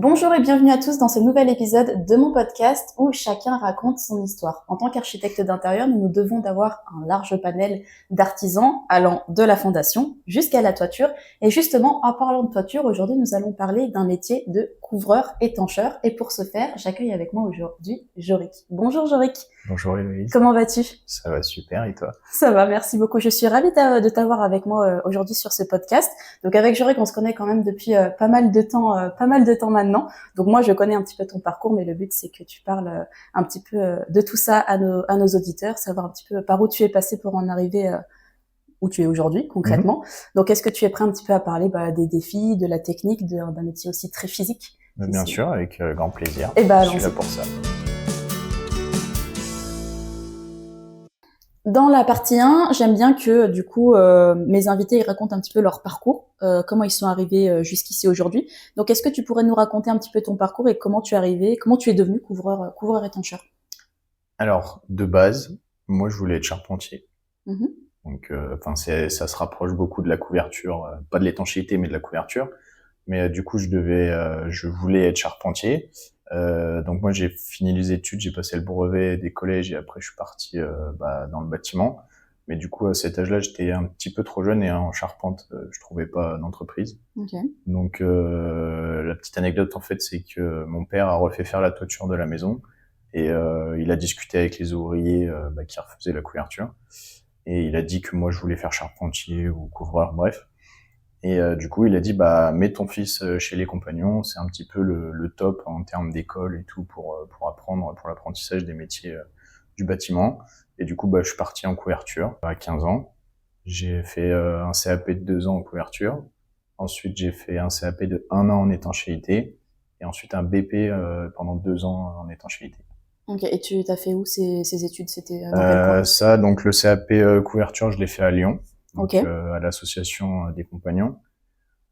Bonjour et bienvenue à tous dans ce nouvel épisode de mon podcast où chacun raconte son histoire. En tant qu'architecte d'intérieur, nous nous devons d'avoir un large panel d'artisans allant de la fondation jusqu'à la toiture. Et justement, en parlant de toiture, aujourd'hui, nous allons parler d'un métier de couvreur étancheur. Et pour ce faire, j'accueille avec moi aujourd'hui Jorik. Bonjour Jorik. Bonjour Héloïse. Comment vas-tu ? Ça va super, et toi ? Ça va, merci beaucoup. Je suis ravie de t'avoir avec moi aujourd'hui sur ce podcast. Donc avec Jorik, on se connaît quand même depuis pas mal de temps maintenant. Donc moi, je connais un petit peu ton parcours, mais le but c'est que tu parles un petit peu de tout ça à nos auditeurs, savoir un petit peu par où tu es passé pour en arriver où tu es aujourd'hui concrètement. Donc est-ce que tu es prêt un petit peu à parler des défis, de la technique, d'un métier aussi très physique ? Bien sûr, avec grand plaisir. Et je suis là pour ça. Dans la partie 1, j'aime bien que du coup mes invités ils racontent un petit peu leur parcours, comment ils sont arrivés jusqu'ici aujourd'hui. Donc est-ce que tu pourrais nous raconter un petit peu ton parcours et comment tu es devenu couvreur étancheur ? Alors, de base, moi je voulais être charpentier. Mm-hmm. Donc ça se rapproche beaucoup de la couverture, pas de l'étanchéité mais de la couverture. Mais du coup je voulais être charpentier. Donc moi j'ai fini les études, j'ai passé le brevet des collèges et après je suis parti dans le bâtiment. Mais du coup à cet âge-là j'étais un petit peu trop jeune et en charpente je trouvais pas d'entreprise. Okay. Donc la petite anecdote en fait c'est que mon père a refait faire la toiture de la maison et il a discuté avec les ouvriers qui refaisaient la couverture et il a dit que moi je voulais faire charpentier ou couvreur, bref. Et du coup, il a dit, mets ton fils chez les compagnons, c'est un petit peu le top en termes d'école et tout pour apprendre, pour l'apprentissage des métiers du bâtiment. Et du coup, je suis parti en couverture à 15 ans. J'ai fait un CAP de 2 ans en couverture. Ensuite, j'ai fait un CAP de 1 an en étanchéité. Et ensuite, un BP pendant 2 ans en étanchéité. Ok, et tu t'as fait où ces études ? C'était dans quel coin ? Ça, donc le CAP couverture, je l'ai fait à Lyon. Donc, okay. À l'association des compagnons.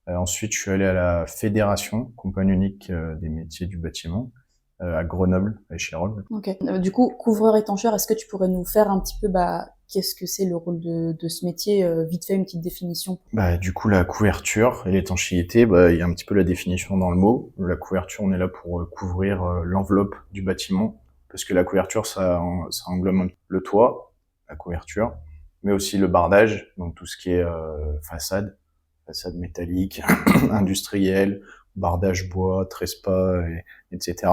Ensuite, je suis allé à la fédération Compagnie unique des métiers du bâtiment à Grenoble, à Échirolles. Ok. Du coup, couvreur étancheur, est-ce que tu pourrais nous faire un petit peu qu'est-ce que c'est le rôle de ce métier, vite fait une petite définition ? Du coup, la couverture et l'étanchéité, il y a un petit peu la définition dans le mot. La couverture, on est là pour couvrir l'enveloppe du bâtiment, parce que la couverture, ça englobe le toit, la couverture, mais aussi le bardage, donc tout ce qui est façade métallique, industrielle, bardage bois, trespas, etc.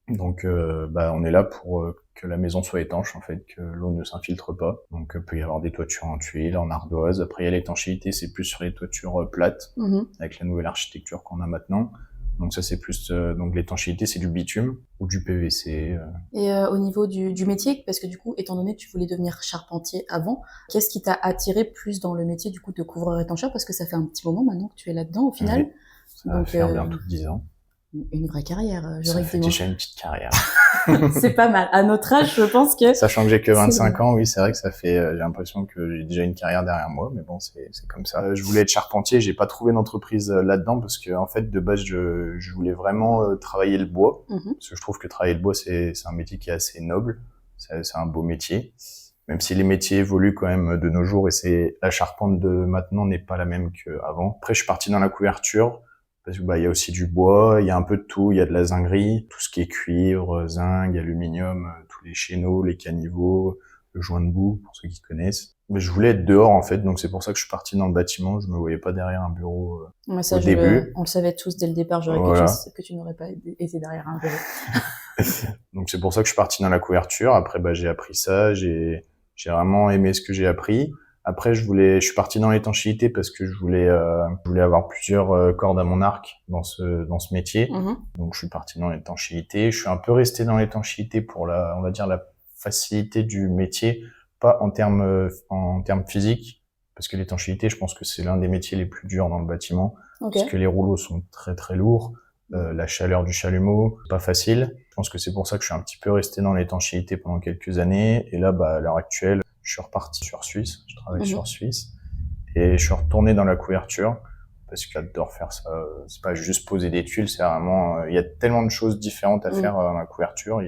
Donc, on est là pour que la maison soit étanche, en fait, que l'eau ne s'infiltre pas. Donc, il peut y avoir des toitures en tuiles, en ardoise. Après, il y a l'étanchéité, c'est plus sur les toitures plates, avec la nouvelle architecture qu'on a maintenant. Donc ça, c'est plus... donc l'étanchéité, c'est du bitume ou du PVC. Et au niveau du métier, parce que du coup, étant donné que tu voulais devenir charpentier avant, qu'est-ce qui t'a attiré plus dans le métier du coup de couvreur étancheur ? Parce que ça fait un petit moment maintenant que tu es là-dedans au final. Oui, ça va faire bientôt 10 ans. Une vraie carrière, ça fait déjà une petite carrière. C'est pas mal. À notre âge, je pense que... Sachant que j'ai que 25 ans, oui, c'est vrai que ça fait... j'ai l'impression que j'ai déjà une carrière derrière moi, mais bon, c'est comme ça. Je voulais être charpentier, j'ai pas trouvé d'entreprise là-dedans, parce que en fait, de base, je voulais vraiment travailler le bois, parce que je trouve que travailler le bois, c'est un métier qui est assez noble, c'est un beau métier, même si les métiers évoluent quand même de nos jours, et la charpente de maintenant n'est pas la même qu'avant. Après, je suis parti dans la couverture, parce que il y a aussi du bois, il y a un peu de tout, il y a de la zinguerie, tout ce qui est cuivre, zinc, aluminium, tous les chéneaux, les caniveaux, le joint de boue, pour ceux qui connaissent. Mais je voulais être dehors en fait, donc c'est pour ça que je suis parti dans le bâtiment, je me voyais pas derrière un bureau au début. On le savait tous dès le départ, que tu n'aurais pas été derrière un bureau. Donc c'est pour ça que je suis parti dans la couverture, après j'ai appris ça, j'ai vraiment aimé ce que j'ai appris. Après, je suis parti dans l'étanchéité parce que je voulais avoir plusieurs cordes à mon arc dans ce métier. Donc, je suis parti dans l'étanchéité. Je suis un peu resté dans l'étanchéité pour on va dire, la facilité du métier, pas en termes physiques, parce que l'étanchéité, je pense que c'est l'un des métiers les plus durs dans le bâtiment, parce que les rouleaux sont très très lourds. La chaleur du chalumeau, pas facile. Je pense que c'est pour ça que je suis un petit peu resté dans l'étanchéité pendant quelques années. Et là, à l'heure actuelle, je suis reparti sur Suisse, je travaille sur Suisse, et je suis retourné dans la couverture, parce que j'adore faire ça, c'est pas juste poser des tuiles, c'est vraiment, il y a tellement de choses différentes à faire dans la couverture,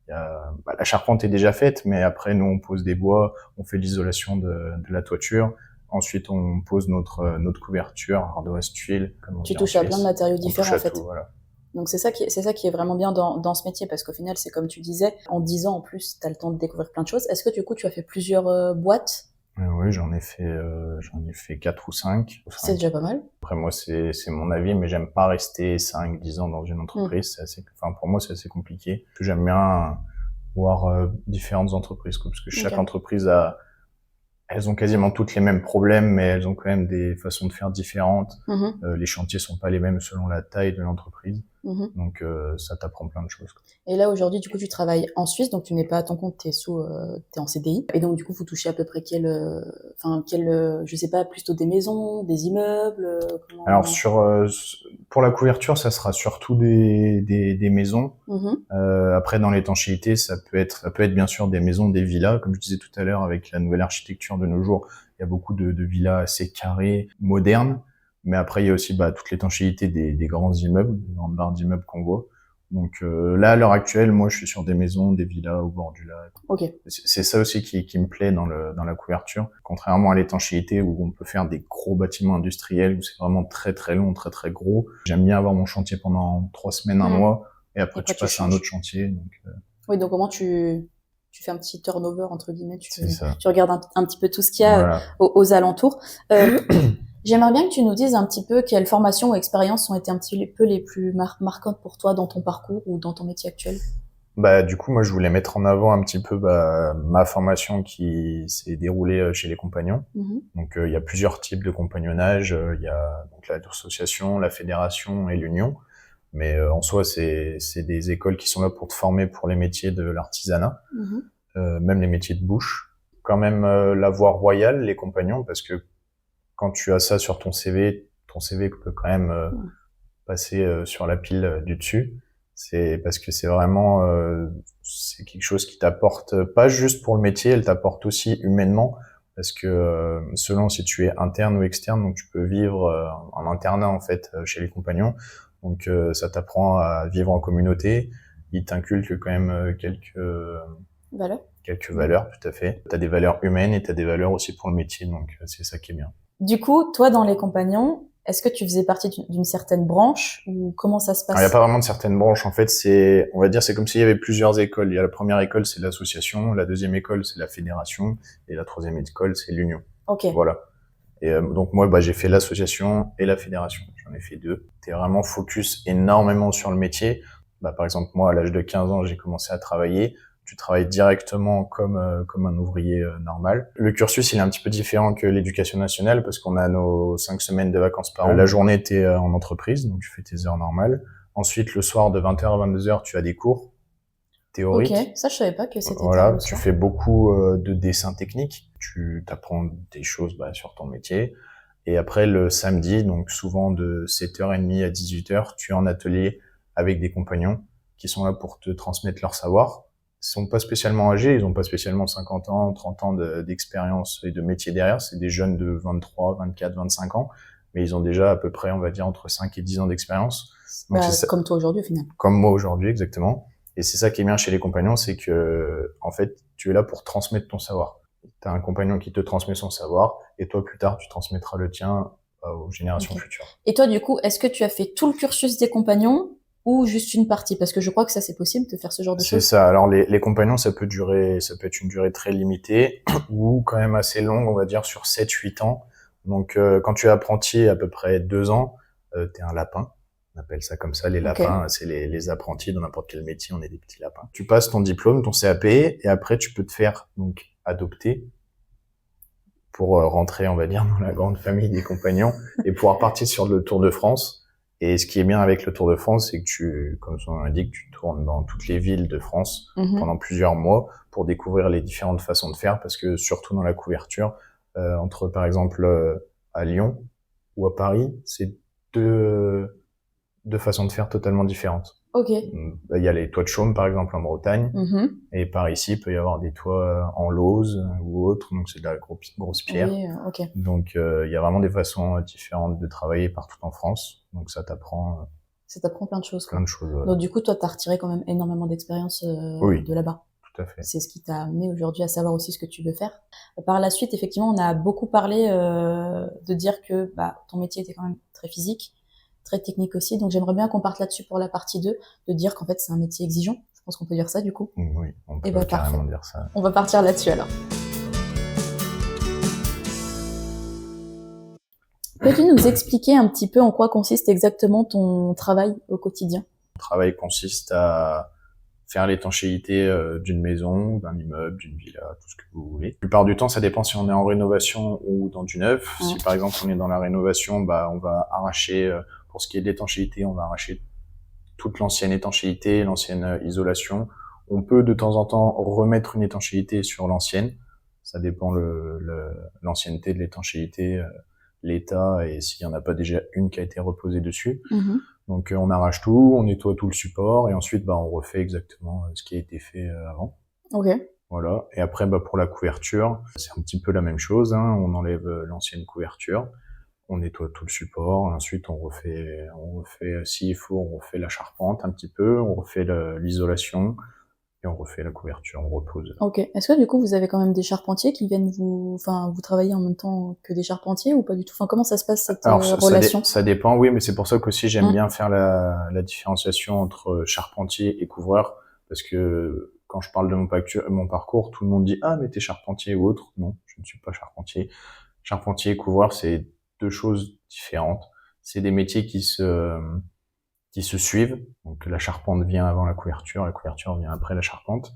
la charpente est déjà faite, mais après, nous, on pose des bois, on fait l'isolation de la toiture, ensuite, on pose notre couverture, ardoise, tuile, tu touches à plein de matériaux différents, en fait. Voilà. Donc c'est ça qui est vraiment bien dans ce métier, parce qu'au final, c'est comme tu disais, en 10 ans en plus, t'as le temps de découvrir plein de choses. Est-ce que du coup, tu as fait plusieurs boîtes? Oui, j'en ai fait 4 ou 5. C'est déjà pas mal. Après, moi, c'est mon avis, mais j'aime pas rester 5, 10 ans dans une entreprise. Pour moi, c'est assez compliqué. Parce que j'aime bien voir différentes entreprises, quoi, parce que chaque entreprise elles ont quasiment toutes les mêmes problèmes, mais elles ont quand même des façons de faire différentes. Les chantiers sont pas les mêmes selon la taille de l'entreprise. Donc, ça t'apprend plein de choses, quoi. Et là, aujourd'hui, du coup, tu travailles en Suisse, donc tu n'es pas à ton compte, t'es en CDI. Et donc, du coup, vous touchez à peu près je sais pas, plutôt des maisons, des immeubles, comment... Alors, pour la couverture, ça sera surtout des maisons. Après, dans l'étanchéité, ça peut être bien sûr des maisons, des villas. Comme je disais tout à l'heure, avec la nouvelle architecture de nos jours, il y a beaucoup de villas assez carrées, modernes. Mais après, il y a aussi toute l'étanchéité des grands immeubles, des grandes barres d'immeubles qu'on voit. Donc là, à l'heure actuelle, moi, je suis sur des maisons, des villas au bord du lac. Okay. C'est ça aussi qui me plaît dans la couverture. Contrairement à l'étanchéité où on peut faire des gros bâtiments industriels où c'est vraiment très très long, très très gros. J'aime bien avoir mon chantier pendant 3 semaines, un mois, et après tu passes à un autre chantier. Donc, Oui, donc comment tu fais un petit turnover entre guillemets, tu regardes un petit peu tout ce qu'il y a voilà. aux alentours. J'aimerais bien que tu nous dises un petit peu quelles formations ou expériences ont été un petit peu les plus marquantes pour toi dans ton parcours ou dans ton métier actuel. Du coup, moi, je voulais mettre en avant un petit peu ma formation qui s'est déroulée chez les compagnons. Donc, il y a plusieurs types de compagnonnage. Il y a donc l'association, la fédération et l'union. Mais en soi, c'est des écoles qui sont là pour te former pour les métiers de l'artisanat, même les métiers de bouche. Quand même la voie royale, les compagnons, parce que quand tu as ça sur ton CV peut quand même passer sur la pile du dessus. C'est parce que c'est vraiment c'est quelque chose qui t'apporte pas juste pour le métier, elle t'apporte aussi humainement, parce que selon si tu es interne ou externe, donc tu peux vivre en internat en fait chez les compagnons. Donc ça t'apprend à vivre en communauté, il t'inculque quand même quelques valeurs, tout à fait. T'as des valeurs humaines et t'as des valeurs aussi pour le métier, donc c'est ça qui est bien. Du coup, toi dans les compagnons, est-ce que tu faisais partie d'une certaine branche ou comment ça se passe? Il n'y a pas vraiment de certaines branches. En fait, on va dire, c'est comme s'il y avait plusieurs écoles. Il y a la première école, c'est l'association. La deuxième école, c'est la fédération. Et la troisième école, c'est l'union. Okay. Voilà. Et donc moi, j'ai fait l'association et la fédération. J'en ai fait 2. T'es vraiment focus énormément sur le métier. Par exemple, moi, à l'âge de 15 ans, j'ai commencé à travailler. Tu travailles directement comme un ouvrier normal. Le cursus, il est un petit peu différent que l'éducation nationale parce qu'on a nos 5 semaines de vacances par an. La journée, t'es en entreprise, donc tu fais tes heures normales. Ensuite, le soir, de 20h à 22h, tu as des cours théoriques. Ok, ça je savais pas que c'était voilà, tu fais beaucoup de dessins techniques. Tu t'apprends des choses sur ton métier. Et après, le samedi, donc souvent de 7h30 à 18h, tu es en atelier avec des compagnons qui sont là pour te transmettre leur savoir. Ils sont pas spécialement âgés, ils ont pas spécialement 50 ans, 30 ans d'expérience et de métier derrière. C'est des jeunes de 23, 24, 25 ans, mais ils ont déjà à peu près, on va dire, entre 5 et 10 ans d'expérience. Comme toi aujourd'hui, au final. Comme moi aujourd'hui, exactement. Et c'est ça qui est bien chez les compagnons, c'est que, en fait, tu es là pour transmettre ton savoir. T'as un compagnon qui te transmet son savoir, et toi, plus tard, tu transmettras le tien aux générations futures. Et toi, du coup, est-ce que tu as fait tout le cursus des compagnons ou juste une partie? Parce que je crois que ça, c'est possible de faire ce genre de choses. C'est ça. Alors, les compagnons, ça peut être une durée très limitée, ou quand même assez longue, on va dire, sur 7-8 ans. Donc, quand tu es apprenti, à peu près 2 ans, t'es un lapin. On appelle ça comme ça, les lapins, c'est les apprentis dans n'importe quel métier, on est des petits lapins. Tu passes ton diplôme, ton CAP, et après tu peux te faire donc adopter pour rentrer, on va dire, dans la grande famille des compagnons et pouvoir partir sur le Tour de France. Et ce qui est bien avec le Tour de France, c'est que comme son nom l'indique, tu tournes dans toutes les villes de France pendant plusieurs mois pour découvrir les différentes façons de faire, parce que surtout dans la couverture, entre par exemple à Lyon ou à Paris, c'est deux façons de faire totalement différentes. Ok. Il y a les toits de chaume, par exemple, en Bretagne. Et par ici, il peut y avoir des toits en lauze ou autre, donc c'est de la grosse pierre. Oui, ok. Donc, il y a vraiment des façons différentes de travailler partout en France. Donc, ça t'apprend plein de choses. Plein de choses. Ouais. Donc, du coup, toi, t'as retiré quand même énormément d'expérience de là-bas. Tout à fait. C'est ce qui t'a amené aujourd'hui à savoir aussi ce que tu veux faire. Par la suite, effectivement, on a beaucoup parlé de dire que ton métier était quand même très physique, très technique aussi. Donc j'aimerais bien qu'on parte là-dessus pour la partie 2, de dire qu'en fait c'est un métier exigeant. Je pense qu'on peut dire ça du coup. Oui, on peut Et bah carrément parfait. dire ça. On va partir là-dessus alors. Peux-tu nous expliquer un petit peu en quoi consiste exactement ton travail au quotidien? Le travail consiste à faire l'étanchéité d'une maison, d'un immeuble, d'une villa, tout ce que vous voulez. La plupart du temps, ça dépend si on est en rénovation ou dans du neuf. Si par exemple on est dans la rénovation, bah on va arracher, pour ce qui est de l'étanchéité, on va arracher toute l'ancienne étanchéité, l'ancienne isolation. On peut de temps en temps remettre une étanchéité sur l'ancienne. Ça dépend l'ancienneté de l'étanchéité, l'état et s'il n'y en a pas déjà une qui a été reposée dessus. Donc on arrache tout, on nettoie tout le support et ensuite bah on refait exactement ce qui a été fait avant. Ok. Voilà. Et après bah pour la couverture, c'est un petit peu la même chose. Hein. On enlève l'ancienne couverture, on nettoie tout le support. Ensuite on refait s'il faut, on refait la charpente un petit peu, on refait l'isolation et on refait la couverture, on repose. Ok. Est-ce que du coup vous avez quand même des charpentiers qui viennent vous travaillez en même temps que des charpentiers ou pas du tout? Enfin comment ça se passe cette Alors relation? ça dépend, oui, mais c'est pour ça qu'aussi j'aime bien faire la différenciation entre charpentier et couvreur, parce que quand je parle de mon parcours, tout le monde dit ah mais t'es charpentier ou autre. Non, je ne suis pas charpentier. Charpentier et couvreur, c'est deux choses différentes. C'est des métiers qui se suivent. Donc la charpente vient avant la couverture vient après la charpente.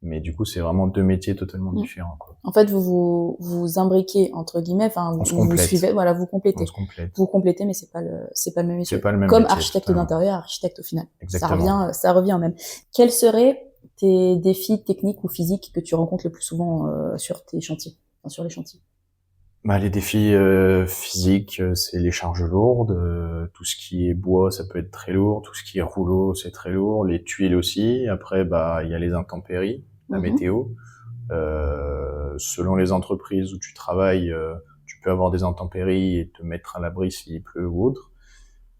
Mais du coup, c'est vraiment deux métiers totalement différents, quoi. En fait, vous imbriquez entre guillemets, enfin vous suivez, voilà, vous complétez. On se complète. Vous complétez, mais c'est pas le même métier. C'est pas le même Comme métier, architecte totalement. d'intérieur, architecte au final. Exactement. Ça revient au même. Quels seraient tes défis techniques ou physiques que tu rencontres le plus souvent sur tes chantiers, sur les chantiers? Bah, les défis physiques, c'est les charges lourdes, tout ce qui est bois, ça peut être très lourd, tout ce qui est rouleau, c'est très lourd, les tuiles aussi. Après, bah, il y a les intempéries, la météo. Selon les entreprises où tu travailles, tu peux avoir des intempéries et te mettre à l'abri s'il pleut ou autre.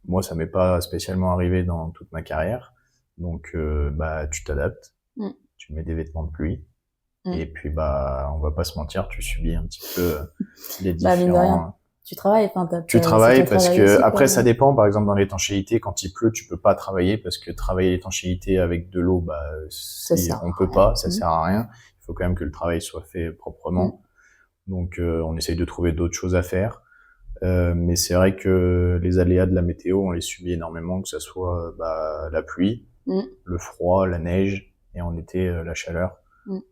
Moi, ça m'est pas spécialement arrivé dans toute ma carrière. Donc, bah, tu t'adaptes, tu mets des vêtements de pluie. Et puis bah on va pas se mentir, tu subis un petit peu les différents. Mine de rien, tu travailles, tu travailles parce que aussi, après ça dépend. Par exemple dans l'étanchéité, quand il pleut, tu peux pas travailler parce que travailler l'étanchéité avec de l'eau, bah on peut pas, ça sert à rien. Il faut quand même que le travail soit fait proprement. Donc on essaye de trouver d'autres choses à faire. Mais c'est vrai que les aléas de la météo, on les subit énormément, que ça soit la pluie, le froid, la neige et en été la chaleur.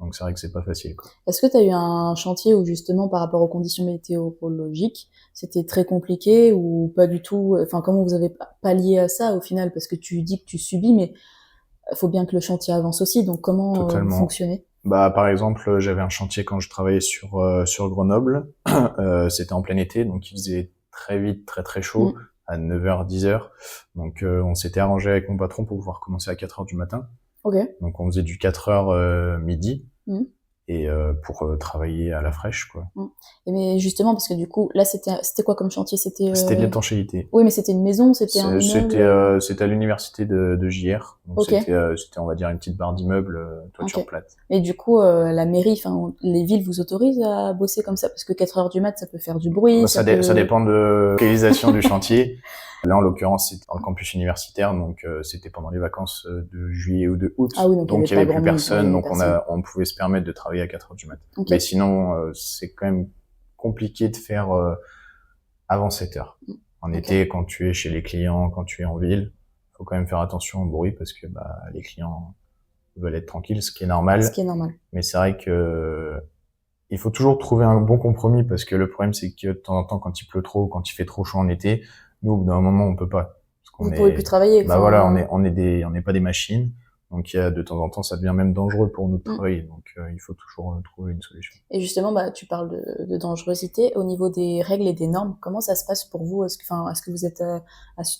Donc c'est vrai que c'est pas facile, quoi. Est-ce que tu as eu un chantier où justement par rapport aux conditions météorologiques, c'était très compliqué ou pas du tout? Enfin, comment vous avez pallié à ça au final? Parce que tu dis que tu subis, mais il faut bien que le chantier avance aussi. Donc comment vous fonctionnez? Bah par exemple, j'avais un chantier quand je travaillais sur Grenoble. C'était en plein été, donc il faisait très vite, très très chaud, à 9h, 10h. Donc on s'était arrangé avec mon patron pour pouvoir commencer à 4h du matin. Okay. Donc on faisait du 4h midi et pour travailler à la fraîche, quoi. Et mais justement parce que du coup là c'était quoi comme chantier? C'était de l'étanchéité. Oui, mais c'était une maison, c'était un immeuble. C'était à l'université de JR. Donc c'était on va dire une petite barre d'immeuble, toiture plate. Et du coup la mairie, enfin les villes vous autorisent à bosser comme ça parce que 4h du mat ça peut faire du bruit, ça dépend de la localisation du chantier. Là, en l'occurrence, c'était dans le campus universitaire, donc c'était pendant les vacances de juillet ou de août. Ah oui, donc il y avait plus personne, donc on pouvait se permettre de travailler à 4h du matin. Mais sinon, c'est quand même compliqué de faire avant 7h. En été, quand tu es chez les clients, quand tu es en ville, faut quand même faire attention au bruit parce que les clients veulent être tranquilles, ce qui est normal. Mais c'est vrai que il faut toujours trouver un bon compromis parce que le problème, c'est que de temps en temps, quand il pleut trop, quand il fait trop chaud en été, nous, au bout d'un moment, on peut pas. Vous pouvez plus travailler. Voilà, on n'est pas des machines. Donc, il y a, de temps en temps, ça devient même dangereux pour nous de travailler. Donc, il faut toujours trouver une solution. Et justement, tu parles de dangerosité. Au niveau des règles et des normes, comment ça se passe pour vous? Est-ce que vous êtes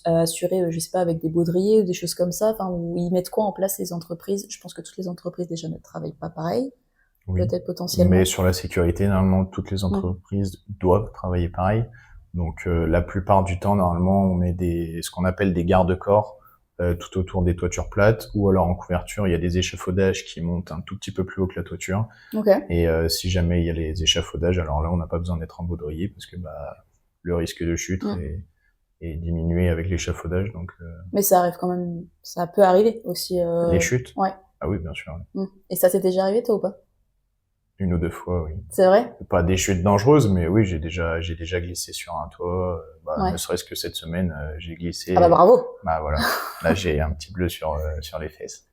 assuré, je sais pas, avec des baudriers ou des choses comme ça? Ou ils mettent quoi en place les entreprises? Je pense que toutes les entreprises déjà ne travaillent pas pareil. Oui. Peut-être potentiellement. Mais sur la sécurité, normalement, toutes les entreprises doivent travailler pareil. Donc la plupart du temps, normalement, on met ce qu'on appelle des garde-corps tout autour des toitures plates, ou alors en couverture, il y a des échafaudages qui montent un tout petit peu plus haut que la toiture. Et si jamais il y a les échafaudages, alors là, on n'a pas besoin d'être en baudrier parce que le risque de chute et diminuer avec l'échafaudage. Donc Mais ça arrive quand même, ça peut arriver aussi. les chutes. Ouais. Ah oui, bien sûr. Oui. Et ça t'est déjà arrivé toi ou pas? 1 ou 2 fois, oui. C'est vrai? Pas des chutes dangereuses, mais oui, j'ai déjà glissé sur un toit. Ouais. Ne serait-ce que cette semaine, j'ai glissé. Ah bah bravo. Bah voilà. Là, j'ai un petit bleu sur les fesses.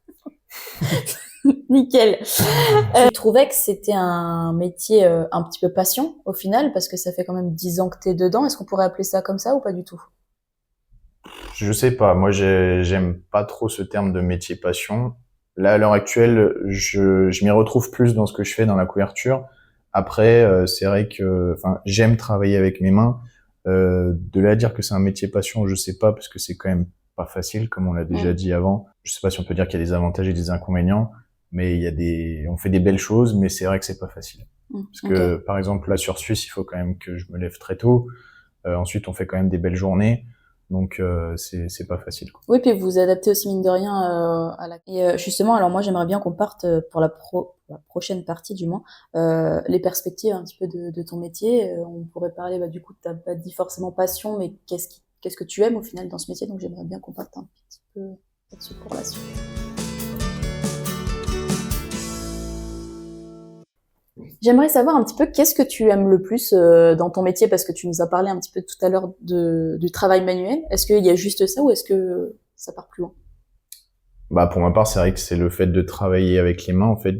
Nickel. Tu trouvais que c'était un métier un petit peu passion au final parce que ça fait quand même 10 ans que t'es dedans. Est-ce qu'on pourrait appeler ça comme ça ou pas du tout? Je sais pas. Moi, j'aime pas trop ce terme de métier passion. Là, à l'heure actuelle, je m'y retrouve plus dans ce que je fais dans la couverture. Après, c'est vrai que, enfin, j'aime travailler avec mes mains. De là à dire que c'est un métier passion, je sais pas, parce que c'est quand même pas facile, comme on l'a déjà dit avant. Je sais pas si on peut dire qu'il y a des avantages et des inconvénients, mais on fait des belles choses, mais c'est vrai que c'est pas facile. Parce que, par exemple, là, sur Suisse, il faut quand même que je me lève très tôt. Ensuite, on fait quand même des belles journées. Donc, c'est pas facile, quoi. Oui, puis vous vous adaptez aussi mine de rien à la. Et justement, alors moi j'aimerais bien qu'on parte pour la prochaine partie du moins, les perspectives un petit peu de ton métier. On pourrait parler, bah, du coup, t'as pas dit forcément passion, mais qu'est-ce que tu aimes au final dans ce métier. Donc j'aimerais bien qu'on parte un petit peu là-dessus pour la suite. J'aimerais savoir un petit peu qu'est-ce que tu aimes le plus dans ton métier, parce que tu nous as parlé un petit peu tout à l'heure du travail manuel. Est-ce qu'il y a juste ça ou est-ce que ça part plus loin? Bah, pour ma part, c'est vrai que c'est le fait de travailler avec les mains. En fait,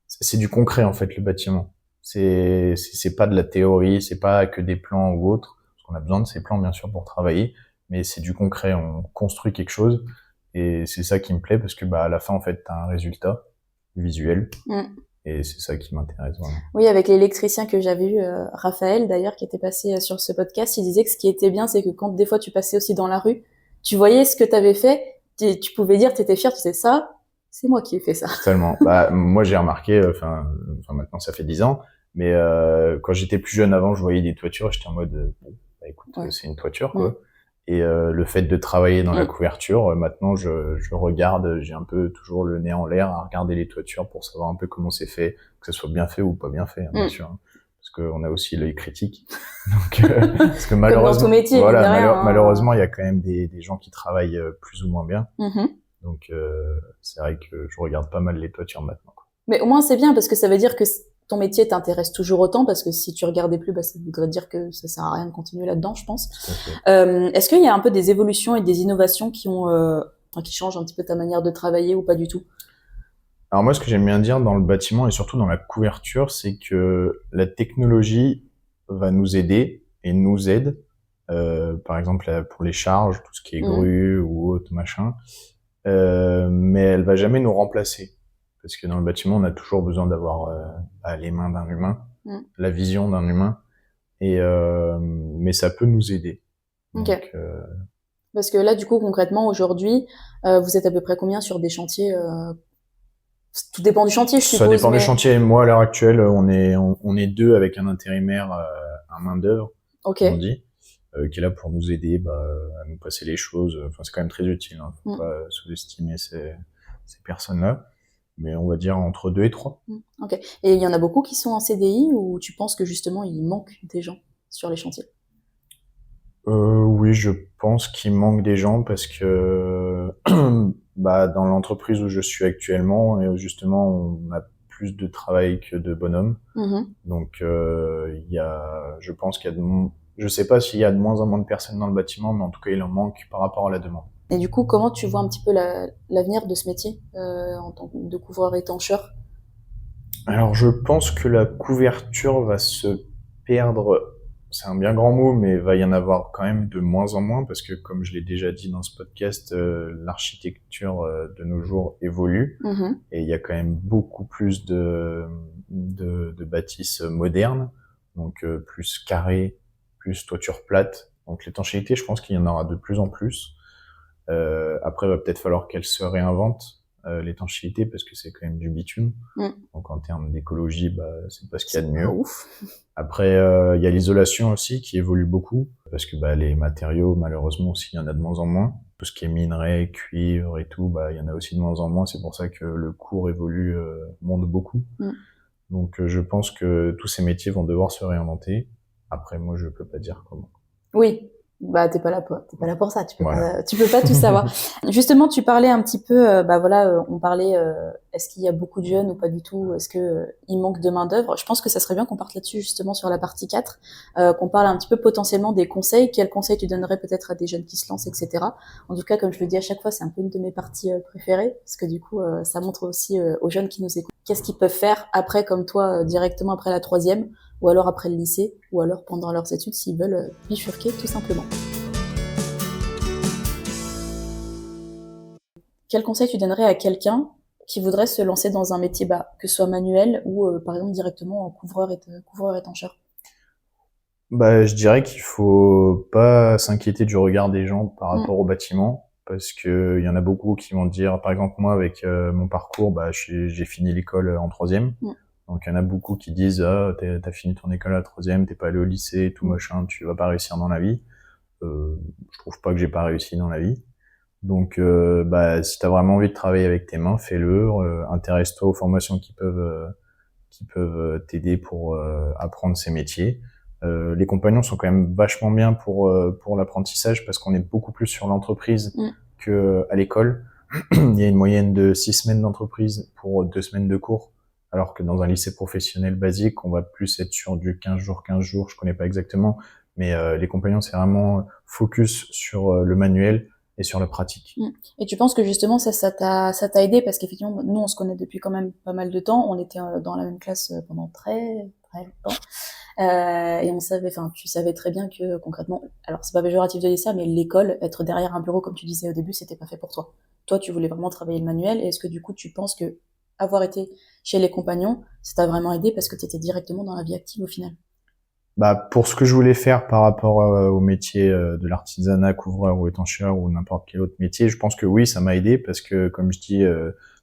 c'est du concret, en fait, le bâtiment. C'est pas de la théorie, c'est pas que des plans ou autre. Parce qu'on a besoin de ces plans, bien sûr, pour travailler. Mais c'est du concret. On construit quelque chose. Et c'est ça qui me plaît parce que, bah, à la fin, en fait, t'as un résultat visuel. Et c'est ça qui m'intéresse vraiment. Oui, avec l'électricien que j'avais eu, Raphaël d'ailleurs, qui était passé sur ce podcast, il disait que ce qui était bien, c'est que quand des fois tu passais aussi dans la rue, tu voyais ce que tu avais fait, tu pouvais dire, t'étais fier, tu disais ça, c'est moi qui ai fait ça. Totalement. Bah, moi j'ai remarqué, enfin maintenant ça fait 10 ans, mais quand j'étais plus jeune avant, je voyais des toitures, j'étais en mode, bon, bah écoute, c'est une toiture quoi. Et le fait de travailler dans la couverture, maintenant je regarde, j'ai un peu toujours le nez en l'air à regarder les toitures pour savoir un peu comment c'est fait, que ce soit bien fait ou pas bien fait, bien sûr. Hein, parce qu'on a aussi l'œil critique. Donc, parce que malheureusement, comme dans tout métier, voilà, malheureusement, il y a quand même des gens qui travaillent plus ou moins bien. Donc, c'est vrai que je regarde pas mal les toitures maintenant, quoi. Mais au moins c'est bien parce que ça veut dire que ton métier t'intéresse toujours autant, parce que si tu regardais plus, bah, ça voudrait dire que ça sert à rien de continuer là-dedans, je pense. Est-ce qu'il y a un peu des évolutions et des innovations qui changent un petit peu ta manière de travailler ou pas du tout? Alors moi, ce que j'aime bien dire dans le bâtiment et surtout dans la couverture, c'est que la technologie va nous aider et nous aide. Par exemple, pour les charges, tout ce qui est grue ou autre machin. Mais elle va jamais nous remplacer. Parce que dans le bâtiment, on a toujours besoin d'avoir les mains d'un humain, la vision d'un humain. Mais ça peut nous aider. Donc, parce que là, du coup, concrètement, aujourd'hui, vous êtes à peu près combien sur des chantiers tout dépend du chantier, je suppose. Ça dépend du chantier. Moi, à l'heure actuelle, on est 2 avec un intérimaire, un main-d'œuvre, on dit, qui est là pour nous aider, à nous passer les choses. Enfin, c'est quand même très utile, hein. Faut pas sous-estimer ces personnes-là. Mais on va dire entre 2 et 3. Ok. Et il y en a beaucoup qui sont en CDI, ou tu penses que justement il manque des gens sur les chantiers? Oui, je pense qu'il manque des gens parce que dans l'entreprise où je suis actuellement, justement, on a plus de travail que de bonhommes. Donc je pense qu'il y a je sais pas s'il y a de moins en moins de personnes dans le bâtiment, mais en tout cas il en manque par rapport à la demande. Et du coup, comment tu vois un petit peu l'avenir de ce métier en tant que couvreur étancheur? Alors je pense que la couverture va se perdre. C'est un bien grand mot, mais va y en avoir quand même de moins en moins parce que, comme je l'ai déjà dit dans ce podcast, l'architecture de nos jours évolue et il y a quand même beaucoup plus de bâtisses modernes, donc plus carrées, plus toiture plate. Donc l'étanchéité, je pense qu'il y en aura de plus en plus. Après, il va peut-être falloir qu'elle se réinvente, l'étanchéité, parce que c'est quand même du bitume. Donc en termes d'écologie, c'est pas ce qu'il y a de mieux. Après, il y a l'isolation aussi qui évolue beaucoup, parce que les matériaux, malheureusement aussi, il y en a de moins en moins. Tout ce qui est minerai, cuivre et tout, il y en a aussi de moins en moins. C'est pour ça que le cours évolue, monte beaucoup. Donc je pense que tous ces métiers vont devoir se réinventer. Après, moi, je peux pas dire comment. Oui, Bah, t'es pas là pour ça. Voilà. Tu peux pas tout savoir. Justement, tu parlais un petit peu, bah voilà, on parlait, est-ce qu'il y a beaucoup de jeunes ou pas du tout? Est-ce que il manque de main d'œuvre? Je pense que ça serait bien qu'on parte là-dessus justement sur la partie 4, qu'on parle un petit peu potentiellement des conseils. Quels conseils tu donnerais peut-être à des jeunes qui se lancent, etc. En tout cas, comme je le dis à chaque fois, c'est un peu une de mes parties préférées parce que du coup, ça montre aussi aux jeunes qui nous écoutent qu'est-ce qu'ils peuvent faire après, comme toi, directement après la troisième, ou alors après le lycée, ou alors pendant leurs études s'ils veulent bifurquer tout simplement. Quel conseil tu donnerais à quelqu'un qui voudrait se lancer dans un métier, bah, que ce soit manuel ou par exemple directement en couvreur étancheur? Bah, je dirais qu'il faut pas s'inquiéter du regard des gens par rapport au bâtiment, parce que il y en a beaucoup qui vont dire, par exemple moi avec mon parcours, bah j'ai fini l'école en troisième, Mm. donc il y en a beaucoup qui disent ah t'as fini ton école à la troisième, t'es pas allé au lycée, tout machin, tu vas pas réussir dans la vie. Je trouve pas que j'ai pas réussi dans la vie. Donc bah si t'as vraiment envie de travailler avec tes mains, fais-le. Intéresse-toi aux formations qui peuvent t'aider pour apprendre ces métiers. Les compagnons sont quand même vachement bien pour l'apprentissage parce qu'on est beaucoup plus sur l'entreprise que à l'école. Il y a une moyenne de 6 semaines d'entreprise pour 2 semaines de cours, alors que dans un lycée professionnel basique, on va plus être sur du 15 jours, je connais pas exactement, mais les compagnons, c'est vraiment focus sur le manuel et sur la pratique. Et tu penses que justement ça t'a aidé parce qu'effectivement nous on se connaît depuis quand même pas mal de temps, on était dans la même classe pendant très très longtemps. Et on savait, enfin, tu savais très bien que concrètement, alors c'est pas péjoratif de dire ça, mais l'école, être derrière un bureau, comme tu disais au début, c'était pas fait pour toi. Toi, tu voulais vraiment travailler le manuel. Et est-ce que du coup, tu penses que avoir été chez les compagnons, ça t'a vraiment aidé parce que tu étais directement dans la vie active au final? Bah, pour ce que je voulais faire par rapport au métier de l'artisanat, couvreur ou étancheur ou n'importe quel autre métier, je pense que oui, ça m'a aidé parce que, comme je dis,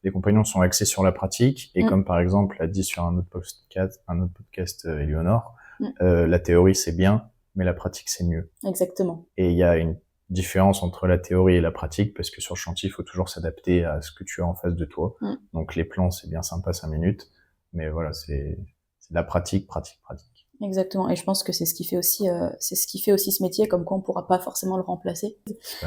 les compagnons sont axés sur la pratique et comme par exemple l'a dit sur un autre podcast Eleonore, la théorie c'est bien, mais la pratique c'est mieux. Exactement. Et il y a une différence entre la théorie et la pratique parce que sur le chantier, il faut toujours s'adapter à ce que tu as en face de toi. Donc les plans, c'est bien sympa 5 minutes, mais voilà, c'est de la pratique, pratique, pratique. Exactement. Et je pense que c'est ce qui fait aussi, ce métier, comme quoi on pourra pas forcément le remplacer.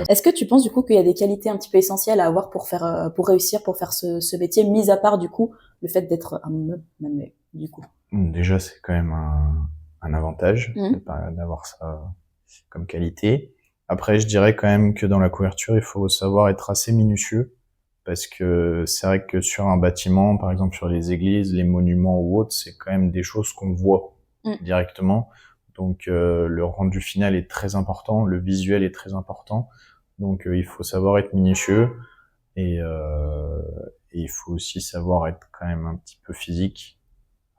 Est-ce que tu penses du coup qu'il y a des qualités un petit peu essentielles à avoir pour faire, pour réussir, pour faire ce métier, mis à part du coup le fait d'être un minimum manuel, du coup? Déjà, c'est quand même un avantage d'avoir ça comme qualité. Après, je dirais quand même que dans la couverture, il faut savoir être assez minutieux parce que c'est vrai que sur un bâtiment, par exemple sur les églises, les monuments ou autres, c'est quand même des choses qu'on voit directement. Donc le rendu final est très important, le visuel est très important. Donc il faut savoir être minutieux et il faut aussi savoir être quand même un petit peu physique,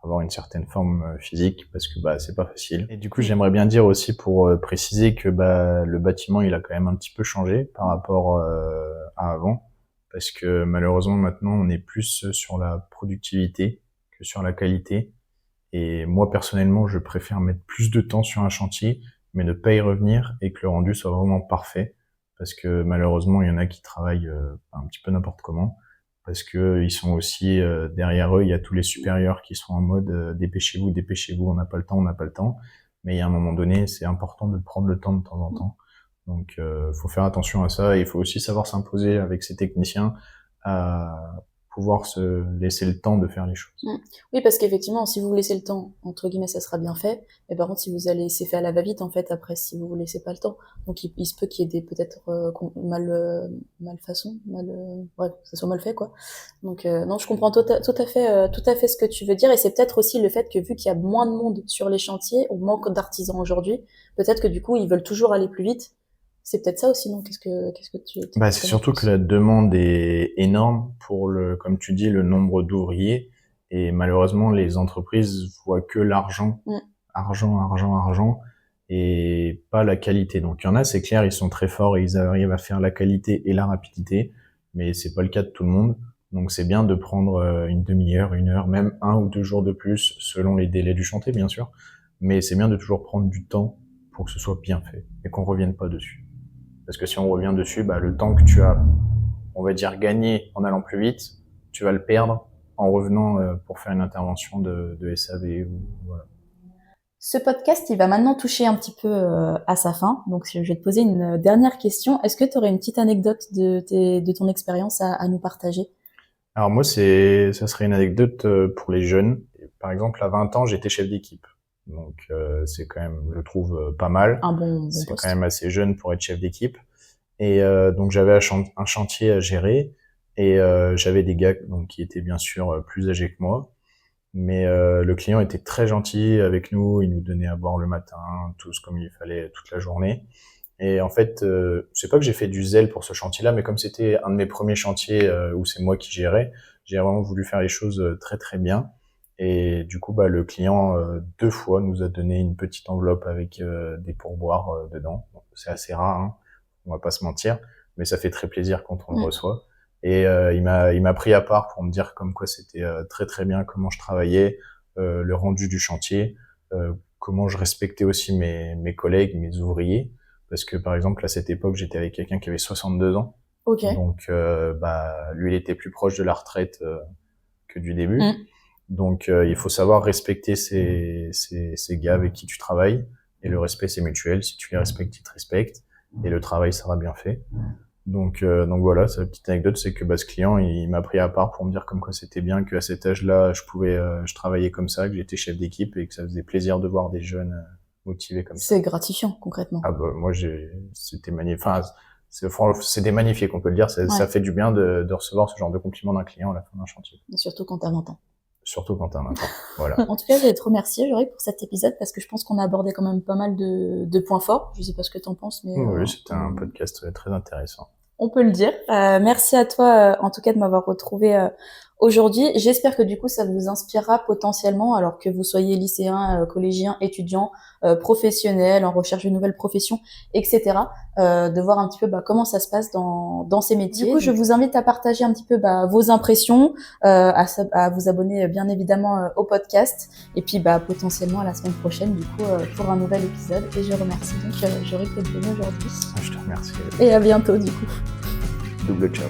avoir une certaine forme physique parce que bah c'est pas facile. Et du coup, j'aimerais bien dire aussi pour préciser que bah le bâtiment, il a quand même un petit peu changé par rapport à avant parce que malheureusement maintenant, on est plus sur la productivité que sur la qualité. Et moi personnellement, je préfère mettre plus de temps sur un chantier mais ne pas y revenir et que le rendu soit vraiment parfait parce que malheureusement, il y en a qui travaillent un petit peu n'importe comment parce que ils sont aussi derrière eux, il y a tous les supérieurs qui sont en mode dépêchez-vous, dépêchez-vous, on n'a pas le temps, on n'a pas le temps. Mais il y a un moment donné, c'est important de prendre le temps de temps en temps. Donc, faut faire attention à ça. Et il faut aussi savoir s'imposer avec ses techniciens à pouvoir se laisser le temps de faire les choses. Oui, parce qu'effectivement, si vous vous laissez le temps, entre guillemets, ça sera bien fait. Mais par contre, si vous allez, c'est fait à la va-vite, en fait, après, si vous vous laissez pas le temps. Donc, il se peut qu'il y ait des, peut-être, malfaçon, ouais, que ça soit mal fait, quoi. Donc, non, je comprends tout à fait ce que tu veux dire. Et c'est peut-être aussi le fait que vu qu'il y a moins de monde sur les chantiers, on manque d'artisans aujourd'hui, peut-être que du coup, ils veulent toujours aller plus vite. C'est peut-être ça aussi, non? Qu'est-ce que tu Bah, c'est surtout que la demande est énorme pour comme tu dis, le nombre d'ouvriers. Et malheureusement, les entreprises voient que l'argent, argent, et pas la qualité. Donc, il y en a, c'est clair, ils sont très forts et ils arrivent à faire la qualité et la rapidité, mais c'est pas le cas de tout le monde. Donc, c'est bien de prendre une demi-heure, 1 heure, même 1 ou 2 jours de plus, selon les délais du chantier, bien sûr. Mais c'est bien de toujours prendre du temps pour que ce soit bien fait et qu'on revienne pas dessus. Parce que si on revient dessus, bah, le temps que tu as, on va dire, gagné en allant plus vite, tu vas le perdre en revenant pour faire une intervention de SAV. Voilà. Ce podcast, il va maintenant toucher un petit peu à sa fin. Donc, je vais te poser une dernière question. Est-ce que tu aurais une petite anecdote de ton expérience à nous partager? Alors moi, ça serait une anecdote pour les jeunes. Par exemple, à 20 ans, j'étais chef d'équipe. Donc c'est quand même, je trouve, pas mal. Un bon C'est poste. quand même assez jeune pour être chef d'équipe. Et donc j'avais un chantier à gérer et j'avais des gars donc qui étaient bien sûr plus âgés que moi. Mais le client était très gentil avec nous, il nous donnait à boire le matin, tous comme il fallait toute la journée. Et en fait, c'est pas que j'ai fait du zèle pour ce chantier-là, mais comme c'était un de mes premiers chantiers où c'est moi qui gérais, j'ai vraiment voulu faire les choses très très bien. Et du coup, le client 2 fois nous a donné une petite enveloppe avec des pourboires dedans. Bon, c'est assez rare, hein, on va pas se mentir, mais ça fait très plaisir quand on le reçoit. Et il m'a pris à part pour me dire comme quoi c'était très très bien comment je travaillais, le rendu du chantier, comment je respectais aussi mes collègues, mes ouvriers. Parce que par exemple à cette époque j'étais avec quelqu'un qui avait 62 ans. Ok. Donc lui il était plus proche de la retraite que du début. Donc il faut savoir respecter ces gars avec qui tu travailles. Et le respect c'est mutuel. Si tu les respectes, ils te respectent. Et le travail sera bien fait. Donc voilà, sa petite anecdote, c'est que ce client, il m'a pris à part pour me dire comme quoi c'était bien qu'à cet âge-là, je travaillais comme ça, que j'étais chef d'équipe et que ça faisait plaisir de voir des jeunes motivés comme ça. C'est gratifiant, concrètement. Ah moi c'était magnifique. Enfin, c'était magnifique, on peut le dire. Ça fait du bien de recevoir ce genre de compliment d'un client à la fin d'un chantier. Et surtout quand t'as 20 ans. Surtout quand t'as 20 ans. Voilà. En tout cas, je voulais te remercier, Jory, pour cet épisode, parce que je pense qu'on a abordé quand même pas mal de points forts. Je sais pas ce que t'en penses, mais... Oui, c'était un podcast très intéressant. On peut le dire. Merci à toi, en tout cas, de m'avoir retrouvé aujourd'hui. J'espère que du coup, ça vous inspirera potentiellement, alors que vous soyez lycéen, collégien, étudiant, professionnel, en recherche de nouvelles professions, etc., de voir un petit peu comment ça se passe dans ces métiers. Du coup, je vous invite à partager un petit peu vos impressions, à vous abonner bien évidemment au podcast, et puis potentiellement à la semaine prochaine, du coup, pour un nouvel épisode. Et je remercie donc Jory d'être venu aujourd'hui. Je te remercie. Et à bientôt, du coup. Double ciao.